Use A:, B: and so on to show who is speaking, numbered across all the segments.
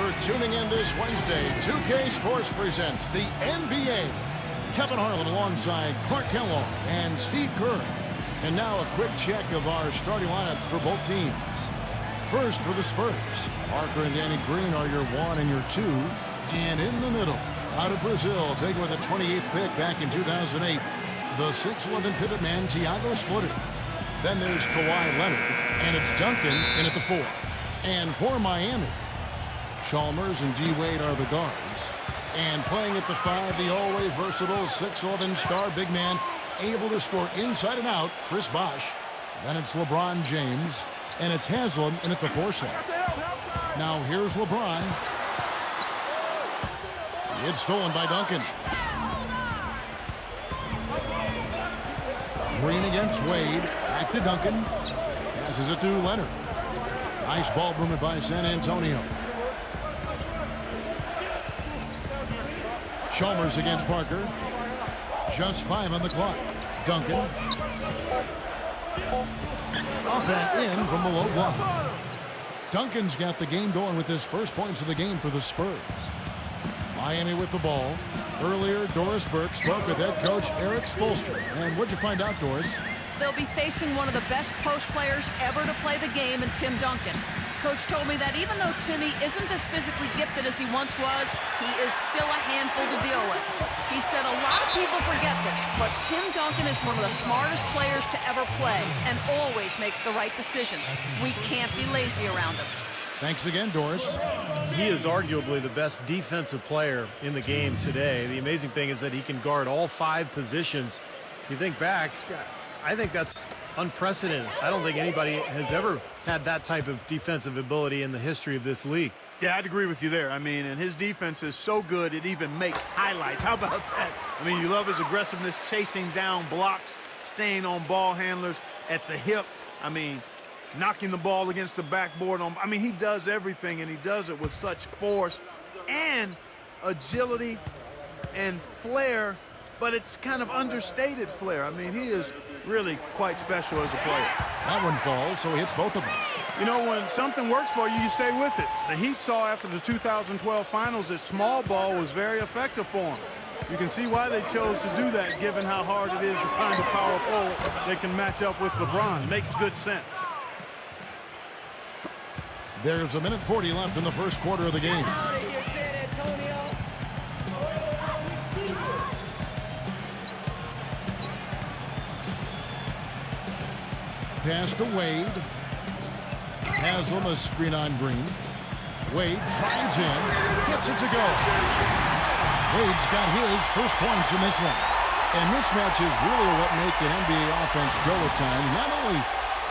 A: for tuning in this Wednesday. 2K Sports presents the NBA. Kevin Harlan alongside Clark Kellogg and Steve Kerr. And now a quick check of our starting lineups for both teams. First for the Spurs, Parker and Danny Green are your 1 and your 2. And in the middle, out of Brazil, taken with a 28th pick back in 2008, the 6'11" pivot man, Thiago Splitter. Then there's Kawhi Leonard, and it's Duncan in at the 4. And for Miami, Chalmers and D-Wade are the guards. And playing at the 5, the always versatile 6'11" star big man, able to score inside and out, Chris Bosh. Then it's LeBron James, and it's Haslam in at the 4 slot. Now here's LeBron. It's stolen by Duncan. Green against Wade. Back to Duncan. Passes it to Leonard. Nice ball movement by San Antonio. Chalmers against Parker. Just 5 on the clock. Duncan. Up and in from the low block. Duncan's got the game going with his first points of the game for the Spurs. Miami with the ball. Earlier, Doris Burke spoke with head coach Eric Spoelstra. And what'd you find out, Doris?
B: They'll be facing one of the best post players ever to play the game in Tim Duncan. Coach told me that even though Timmy isn't as physically gifted as he once was, he is still a handful to deal with. He said a lot of people forget this, but Tim Duncan is one of the smartest players to ever play and always makes the right decision. We can't be lazy around him.
A: Thanks again, Doris.
C: He is arguably the best defensive player in the game today. The amazing thing is that he can guard all 5 positions. You think back, I think that's unprecedented. I don't think anybody has ever had that type of defensive ability in the history of this league.
D: Yeah, I'd agree with you there. I mean, and his defense is so good it even makes highlights. How about that? I mean, you love his aggressiveness, chasing down blocks, staying on ball handlers at the hip. I mean, knocking the ball against the backboard. I mean, he does everything, and he does it with such force and agility and flair, but it's kind of understated flair. I mean, he is really quite special as a player.
A: That one falls, so he hits both of them.
D: You know, when something works for you, you stay with it. The Heat saw after the 2012 finals that small ball was very effective for them. You can see why they chose to do that, given how hard it is to find a power forward that can match up with LeBron. It makes good sense.
A: There's 1:40 left in the first quarter of the game. Pass to Wade. Haslam, a screen on Green. Wade drives in, gets it to go. Wade's got his first points in this one. And mismatches really what make an NBA offense go at times. Not only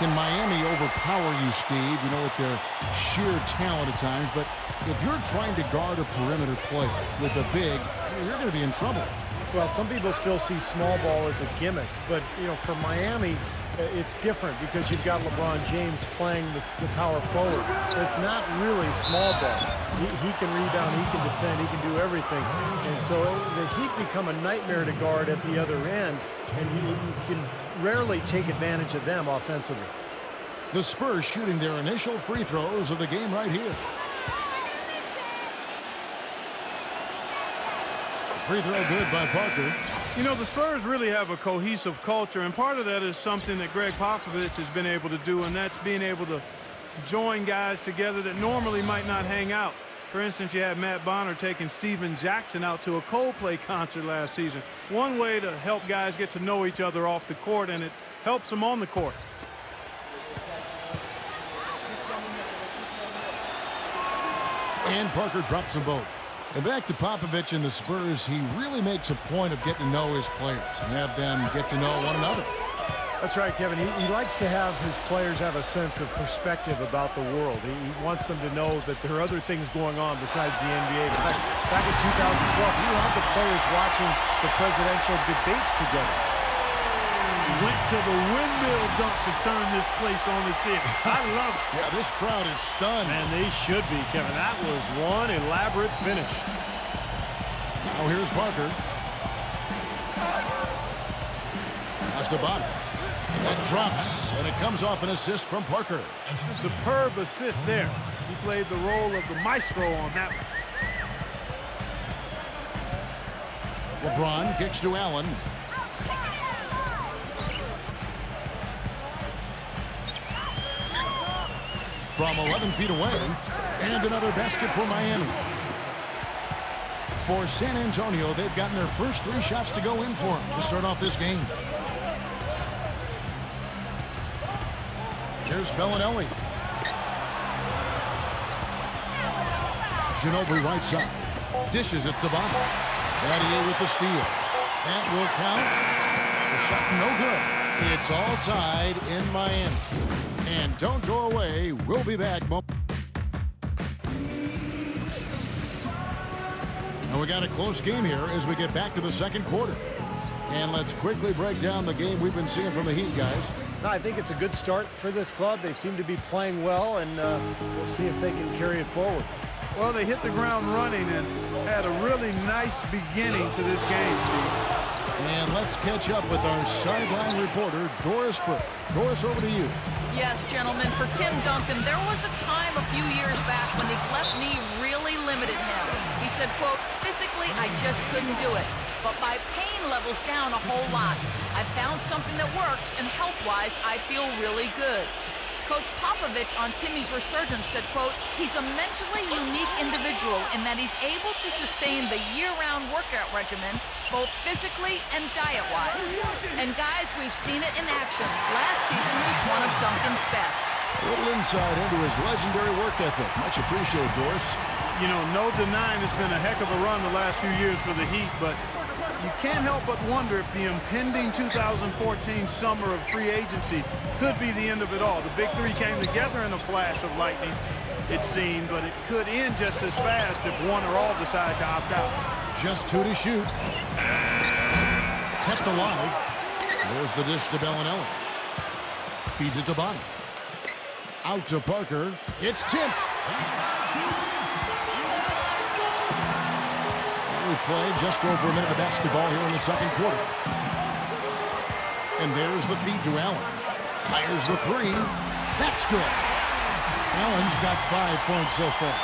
A: can Miami overpower you, Steve, you know, with their sheer talent at times, but if you're trying to guard a perimeter player with a big, you're going to be in trouble.
C: Well, some people still see small ball as a gimmick, but, you know, for Miami, it's different because you've got LeBron James playing the power forward. It's not really small ball. He can rebound, he can defend, he can do everything. And so the Heat become a nightmare to guard at the other end, and you can rarely take advantage of them offensively.
A: The Spurs shooting their initial free throws of the game right here. Free throw good by Parker.
D: You know, the Spurs really have a cohesive culture, and part of that is something that Greg Popovich has been able to do, and that's being able to join guys together that normally might not hang out. For instance, you had Matt Bonner taking Steven Jackson out to a Coldplay concert last season. One way to help guys get to know each other off the court, and it helps them on the court.
A: And Parker drops them both. And back to Popovich and the Spurs, he really makes a point of getting to know his players and have them get to know one another.
C: That's right, Kevin. He likes to have his players have a sense of perspective about the world. He wants them to know that there are other things going on besides the NBA. Back in 2012, he had the players watching the presidential debates together.
D: Went to the windmill dunk to turn this place on its head. I love it.
A: Yeah, this crowd is stunned.
C: Man, they should be, Kevin. That was one elaborate finish.
A: Now here's Parker. Pass to Bonner. That drops, and it comes off an assist from Parker.
D: Superb assist there. He played the role of the maestro on that one.
A: LeBron kicks to Allen. From 11 feet away, and another basket for Miami. For San Antonio, they've gotten their first 3 shots to go in for them to start off this game. Here's Bellinelli. Ginobili right side. Dishes it to bottom. Battier with the steal. That will count. The shot no good. It's all tied in Miami. And don't go away. We'll be back. And we got a close game here as we get back to the second quarter. And let's quickly break down the game we've been seeing from the Heat, guys.
C: I think it's a good start for this club. They seem to be playing well, and we'll see if they can carry it forward.
D: Well, they hit the ground running and had a really nice beginning to this game, Steve.
A: And let's catch up with our sideline reporter, Doris Burke. Doris, over to you.
B: Yes, gentlemen, for Tim Duncan, there was a time a few years back when his left knee really limited him. He said, quote, physically, I just couldn't do it. But my pain level's down a whole lot. I found something that works, and health-wise, I feel really good. Coach Popovich on Timmy's resurgence said, quote, he's a mentally unique individual in that he's able to sustain the year-round workout regimen, both physically and diet-wise. And guys, we've seen it in action. Last season was one of Duncan's best.
A: A little insight into his legendary work ethic. Much appreciated, Doris.
D: You know, no denying it's been a heck of a run the last few years for the Heat, but you can't help but wonder if the impending 2014 summer of free agency could be the end of it all. The big three came together in a flash of lightning, it seemed, but it could end just as fast if one or all decide to opt out.
A: Just 2 to shoot. Kept alive. There's the dish to Bellinelli. Feeds it to Bonnie. Out to Parker. It's tipped. We played just over a minute of basketball here in the second quarter. And there's the feed to Allen. Fires the 3. That's good. Allen's got 5 points so far.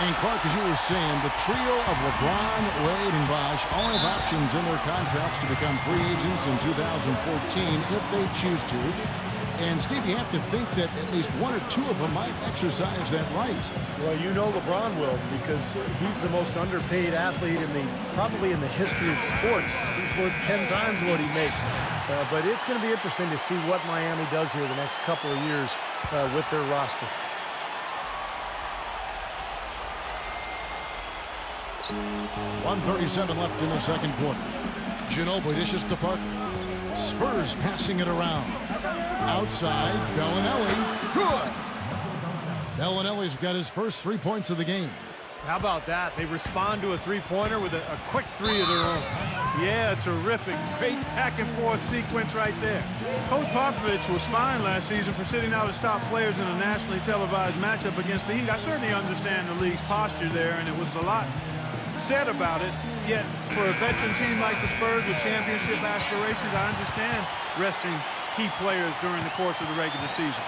A: And Clark, as you were saying, the trio of LeBron, Wade, and Bosh all have options in their contracts to become free agents in 2014 if they choose to. And, Steve, you have to think that at least 1 or 2 of them might exercise that right.
C: Well, you know LeBron will, because he's the most underpaid athlete probably in the history of sports. He's worth 10 times what he makes. But it's going to be interesting to see what Miami does here the next couple of years with their roster.
A: .137 left in the second quarter. Ginobili dishes to Parker. Spurs passing it around. Outside, Bellinelli. Good. Bellinelli's got his first 3 points of the game.
C: How about that? They respond to a three-pointer with a quick 3 of their own.
D: Yeah, terrific. Great back-and-forth sequence right there. Coach Popovich was fined last season for sitting out his top players in a nationally televised matchup against the Heat. I certainly understand the league's posture there, and it was a lot said about it. Yet, for a veteran team like the Spurs with championship aspirations, I understand resting key players during the course of the regular season.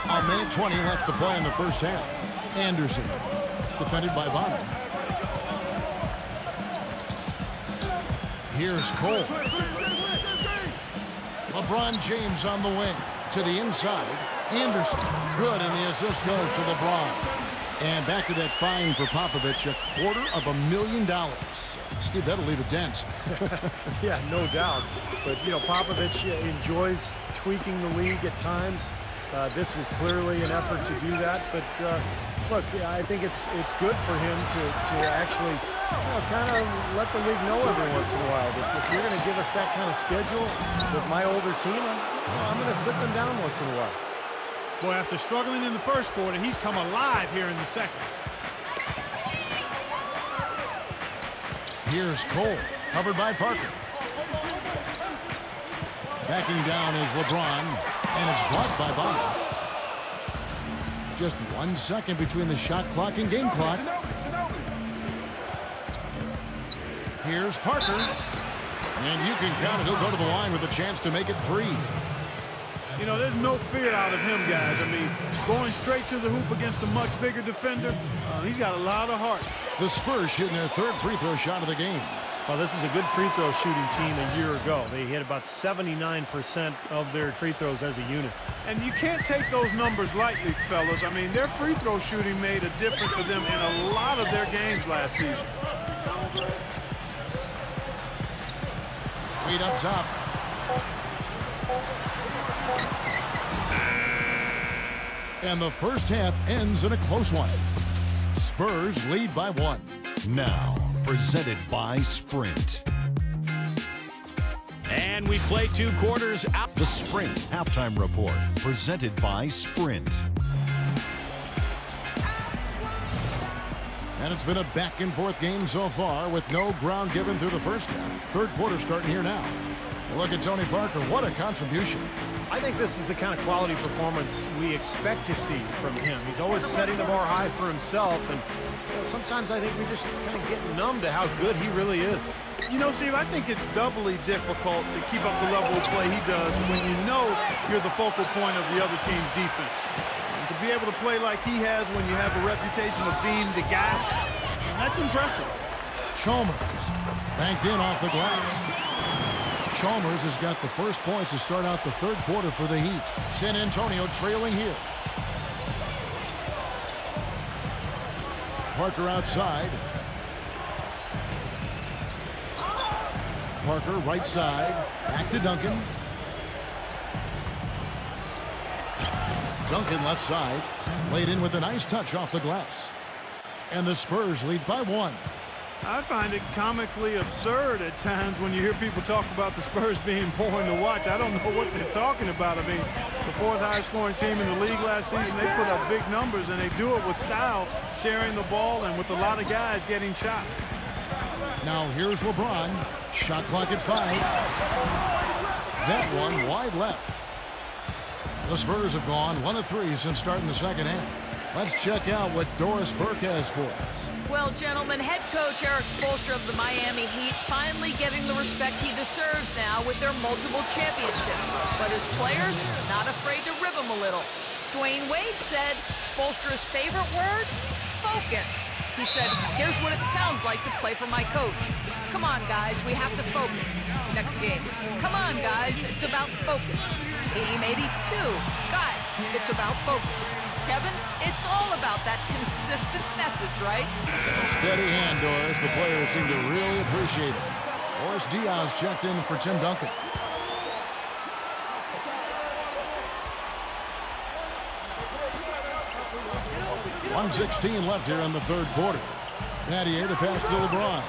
A: A minute 20 left to play in the first half. Anderson, defended by Bonner. Here's Cole. LeBron James on the wing. To the inside. Anderson. Good, and the assist goes to LeBron. And back to that fine for Popovich, $250,000. Steve, that'll leave a dent.
C: Yeah, no doubt. But, you know, Popovich enjoys tweaking the league at times. This was clearly an effort to do that. But, look, I think it's good for him to actually kind of let the league know every once in a while that if you're going to give us that kind of schedule with my older team, I'm going to sit them down once in a while.
E: Boy, after struggling in the first quarter, he's come alive here in the second.
A: Here's Cole, covered by Parker. Backing down is LeBron, and it's blocked by Bonner. Just 1 second between the shot clock and game clock. Here's Parker. And you can count it. He'll go to the line with a chance to make it 3.
D: You know, there's no fear out of him, guys. I mean, going straight to the hoop against a much bigger defender, he's got a lot of heart.
A: The Spurs shooting their 3rd free throw shot of the game.
C: Well, this is a good free throw shooting team a year ago. They hit about 79% of their free throws as a unit.
D: And you can't take those numbers lightly, fellas. I mean, their free throw shooting made a difference for them in a lot of their games last season.
A: Wade up top. And the first half ends in a close one. Spurs lead by 1.
F: Now, presented by Sprint. And we play 2 quarters out. The Sprint Halftime Report, presented by Sprint.
A: And it's been a back-and-forth game so far with no ground given through the first half. 3rd quarter starting here now. And look at Tony Parker. What a contribution.
C: I think this is the kind of quality performance we expect to see from him. He's always setting the bar high for himself, and sometimes I think we just kind of get numb to how good he really is.
D: You know, Steve, I think it's doubly difficult to keep up the level of play he does when you know you're the focal point of the other team's defense. And to be able to play like he has when you have a reputation of being the guy, that's impressive.
A: Chalmers banked in off the glass. Chalmers has got the first points to start out the 3rd quarter for the Heat. San Antonio trailing here. Parker outside. Parker right side. Back to Duncan. Duncan left side. Laid in with a nice touch off the glass. And the Spurs lead by 1.
D: I find it comically absurd at times when you hear people talk about the Spurs being boring to watch. I don't know what they're talking about. I mean, the 4th highest scoring team in the league last season, they put up big numbers, and they do it with style, sharing the ball, and with a lot of guys getting shots.
A: Now here's LeBron. Shot clock at 5. That one wide left. The Spurs have gone 1 of 3 since starting the second half. Let's check out what Doris Burke has for us.
B: Well, gentlemen, head coach Eric Spoelstra of the Miami Heat finally getting the respect he deserves now with their multiple championships. But his players, not afraid to rib him a little. Dwayne Wade said Spoelstra's favorite word, focus. He said, here's what it sounds like to play for my coach. Come on, guys, we have to focus. Next game. Come on, guys, it's about focus. Game 82. Guys, it's about focus. Kevin, it's all about that consistent message, right?
A: Steady hand, Doris. The players seem to really appreciate it. Boris Diaz checked in for Tim Duncan. .116 left here in the 3rd quarter. Pattier, the pass to LeBron.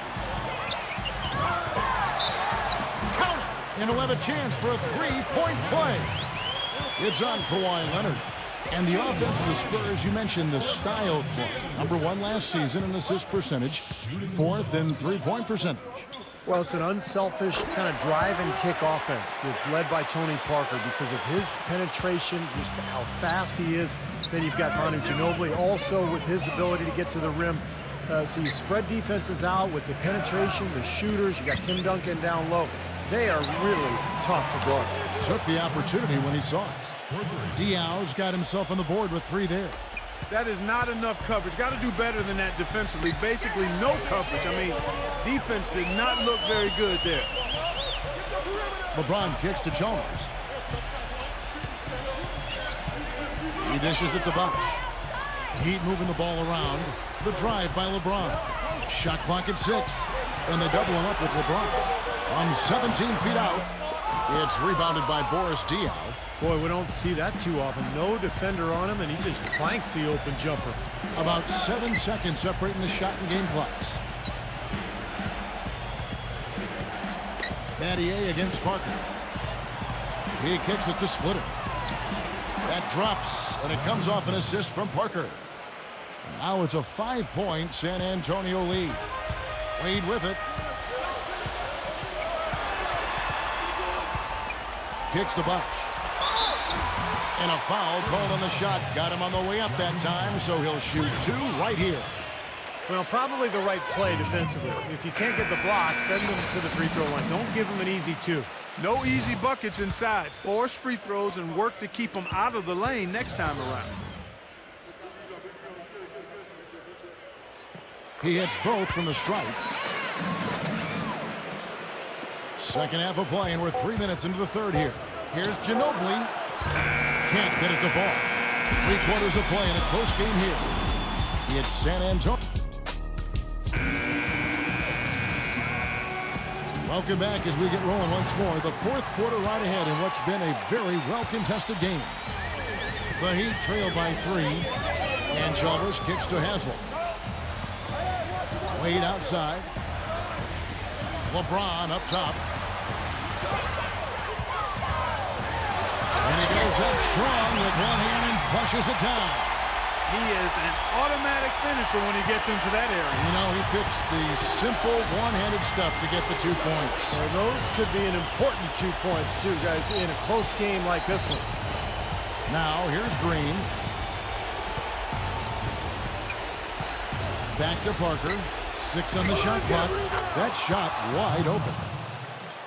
A: Count it! And he'll have a chance for a 3-point play. It's on Kawhi Leonard. And the offense of the Spurs, you mentioned the style club. #1 last season in assist percentage, 4th in 3-point percentage.
C: Well, it's an unselfish kind of drive and kick offense that's led by Tony Parker because of his penetration, just how fast he is. Then you've got Manu Ginobili also with his ability to get to the rim. So you spread defenses out with the penetration, the shooters. You got Tim Duncan down low. They are really tough to guard.
A: Took the opportunity when he saw it. Diaz got himself on the board with 3 there.
D: That is not enough coverage. Got to do better than that defensively. Basically no coverage. I mean, defense did not look very good there.
A: LeBron kicks to Chalmers. He dishes it to Bosch. Heat moving the ball around. The drive by LeBron. Shot clock at 6. And they double him up with LeBron. From 17 feet out. It's rebounded by Boris Diaw.
C: Boy, we don't see that too often. No defender on him, and he just planks the open jumper.
A: About 7 seconds separating the shot and game clocks. Pattier against Parker. He kicks it to Splitter. That drops, and it comes off an assist from Parker. Now it's a 5-point San Antonio lead. Wade with it. Kicks to Bosch. And a foul called on the shot. Got him on the way up that time, so he'll shoot 2 right here.
C: Well, probably the right play defensively. If you can't get the block, send them to the free throw line. Don't give them an easy 2.
D: No easy buckets inside. Force free throws and work to keep them out of the lane next time around.
A: He hits both from the stripe. Second half of play, and we're 3 minutes into the third here. Here's Ginobili. Can't get it to fall. 3/4 of play in a close game here. He hits San Antonio. Welcome back as we get rolling once more. The fourth quarter right ahead in what's been a very well-contested game. The Heat trail by 3. And Chalmers kicks to Haslem. Wade outside. LeBron up top. And he goes up strong with one hand and flushes it down.
D: He is an automatic finisher when he gets into that area.
A: You know, he picks the simple one-handed stuff to get the 2 points.
C: Well, those could be an important 2 points, too, guys, in a close game like this one.
A: Now, here's Green. Back to Parker. 6 on the shot clock. That shot wide open.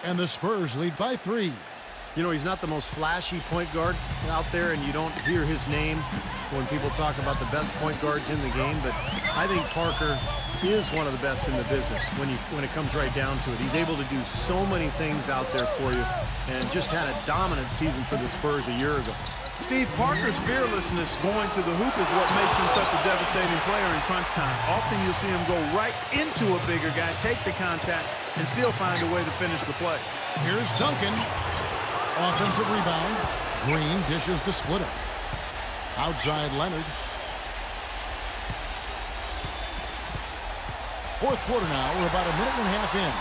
A: And the Spurs lead by 3.
C: You know, he's not the most flashy point guard out there, and you don't hear his name when people talk about the best point guards in the game, but I think Parker is one of the best in the business when it comes right down to it. He's able to do so many things out there for you, and just had a dominant season for the Spurs a year ago.
D: Steve, Parker's fearlessness going to the hoop is what makes him such a devastating player in crunch time. Often you'll see him go right into a bigger guy, take the contact, and still find a way to finish the play.
A: Here's Duncan. Offensive rebound. Green dishes to split it. Outside Leonard. Fourth quarter now. We're about a minute and a half in.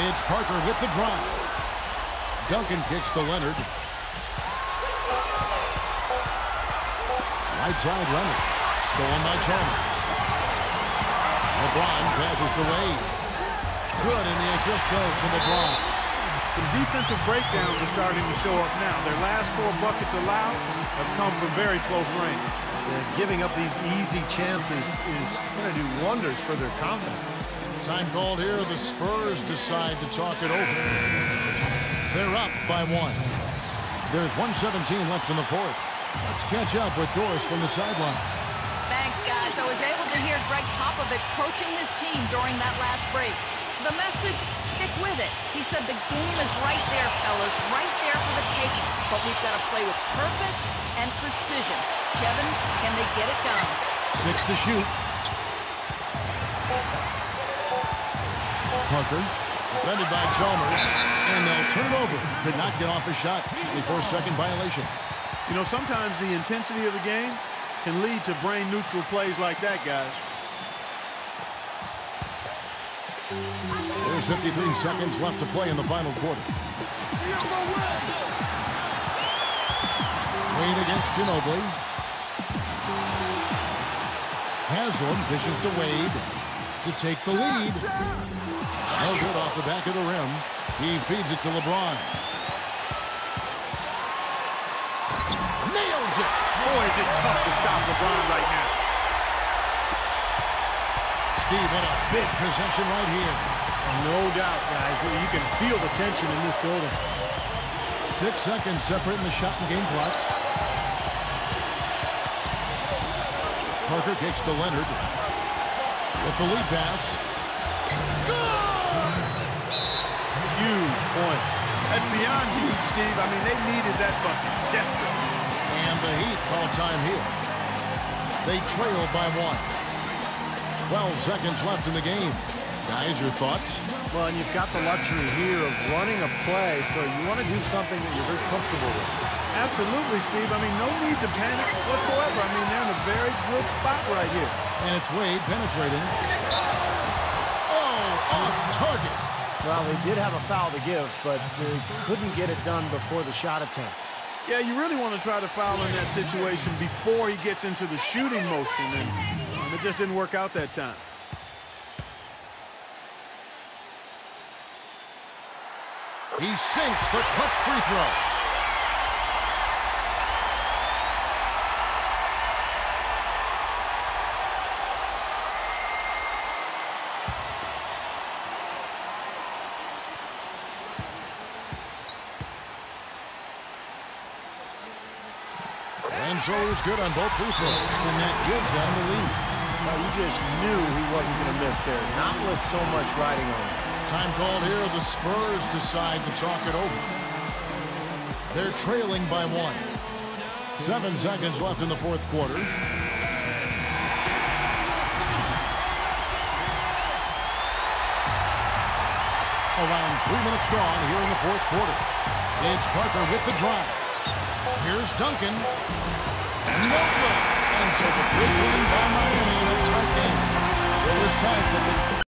A: It's Parker with the drive. Duncan kicks to Leonard. Right side Leonard. Stolen by Chalmers. LeBron passes to Wade. Good, and the assist goes to LeBron.
D: Some defensive breakdowns are starting to show up now. Their last 4 buckets allowed have come from very close range.
C: Giving up these easy chances is going to do wonders for their confidence.
A: Time called here. The Spurs decide to talk it over. They're up by 1. There's 1:17 left in the fourth. Let's catch up with Doris from the sideline.
B: Thanks, guys. I was able to hear Greg Popovich coaching his team during that last break. The message, stick with it. He said the game is right there, fellas, right there for the taking. But we've got to play with purpose and precision. Kevin, can they get it done?
A: 6 to shoot. Parker, defended by Chalmers, and they'll turn it over. Could not get off a shot. 24-second violation.
D: You know, sometimes the intensity of the game can lead to brain-neutral plays like that, guys.
A: There's 53 seconds left to play in the final quarter. Wade against Ginobili. Haslem dishes to Wade to take the lead. No good off the back of the rim. He feeds it to LeBron. Nails it.
D: Boy, is it tough to stop LeBron right now.
A: Steve, what a big possession right here.
C: No doubt, guys. You can feel the tension in this building.
A: 6 seconds separating the shot and game clocks. Parker kicks to Leonard. With the lead pass. Good!
D: Huge points. That's beyond huge, Steve. I mean, they needed that bucket. Desperate.
A: And the Heat call time here. They trail by 1. 12 seconds left in the game. Guys, your thoughts?
C: Well, and you've got the luxury here of running a play, so you want to do something that you're very comfortable with.
D: Absolutely, Steve. I mean, no need to panic whatsoever. I mean, they're in a very good spot right here.
A: And it's Wade penetrating. Oh, off target.
C: Well, they did have a foul to give, but they couldn't get it done before the shot attempt.
D: Yeah, you really want to try to foul in that situation before he gets into the shooting motion, and it just didn't work out that time.
A: He sinks the clutch free throw. And so he's good on both free throws, and that gives them the lead.
C: Well, you just knew he wasn't going to miss there, not with so much riding on him.
A: Time called here. The Spurs decide to talk it over. They're trailing by 1. 7 seconds left in the fourth quarter. Around 3 minutes gone here in the fourth quarter. It's Parker with the drive. Here's Duncan. No good. And so the big win by Miami in a tight game. It was tight, but the